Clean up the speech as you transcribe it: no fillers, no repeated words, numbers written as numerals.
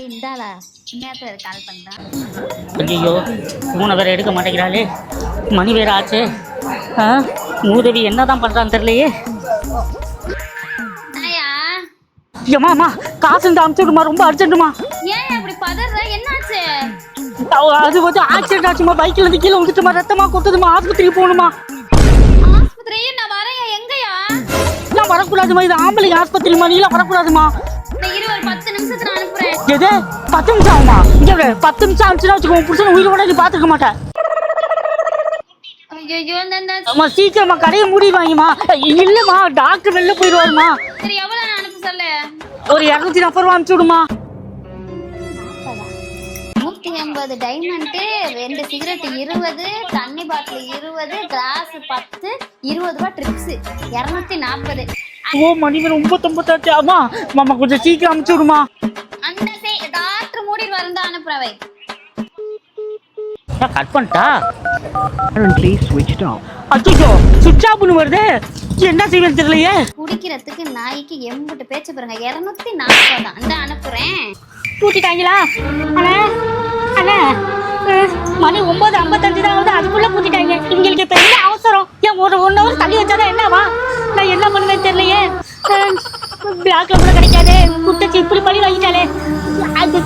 இந்தாளா நேரத்தில் கால் பண்ணுறான். ஐயோ மூணு பேர் எடுக்க மாட்டேங்கிறாளே, மணி வேற ஆச்சு. மூதவி என்னதான் பண்றான்னு தெரியலையே. ஏமா காசு இந்த அமுச்சு விடுமா, ரொம்ப அர்ஜென்ட்டுமா. ஏன் அப்படி பதற, என்னாச்சு? அது வந்து ஆக்சிடென்ட் ஆச்சுமா, பைக்ல இருந்து கீழே வந்துட்டுமா, ரத்தமா கொட்டுதுமா, ஆஸ்பத்திரிக்கு போகணுமா. ஆஸ்பத்திரி நான் வரேன். எங்கயா? நான் வரக்கூடாதுமா, இது ஆம்பளைங்க ஆஸ்பத்திரிமா, நீலாம் வரக்கூடாதுமா. நான் 10 நிமிஷத்துல அனுப்புறேன். எது 10 நிமிஷம் ஆகுமா? இங்க 10 நிமிஷம் ஆச்சுன்னா வச்சுக்கோ, புருஷன் உயிரோட நீ பாத்துக்க மாட்டேன். ஐயோ அம்மா சீக்கிரமா கடையை மூடிடுவாங்கம்மா. இல்லம்மா டாக்டர் வெளில போயிடுவாருமா. சரி எவ்வளவு நான் அனுப்ப சொல்லு? ஒரு 240 ரூபா அனுப்பிச்சு விடுமா. 180 டைமண்ட், 2 சிகரெட் 20, தண்ணி பாட்டில் 20, கிளாஸ் 10, 20 ரூபாய் ட்ரிப்ஸ் 240. ஓ மணி ரொம்ப தொம்பத்தாச்சு. ஆமா மாமா கொஞ்சம் சீக்கிரம் அனுப்பிச்சு விடுமா. அந்த டாக்டர் மூடிட்டு வரந்தா அனுப்புறவை. கட் பண்ணிட்டா. Currently switched off. அச்சோ சுவிட்ச் ஆஃப்னு வருது, என்ன செய்வேன்னு தெரியலையே. குடிக்கிறதுக்கு நாய்க்கு எம்பிட்டு பேச்சு பாருங்க. 240 தான். அந்த அனுப்புறேன். பூட்டிட்டாங்களா அண்ணா? அண்ணா மணி 9:55 தான் ஆகுது, அதுக்குள்ள பூட்டிட்டாங்க. இவங்களுக்கு இப்ப என்ன அவசரம்? ஏன் ஒரு 1 ஹவர் தள்ளி வச்சாதான் என்னவா? நான் என்ன பண்ணுவேன்னு தெரியலையே. பிளாக்ல கூட கிடைக்காது, குட்டச்சி இப்படி பண்ணி வாங்கிட்டாலே. அது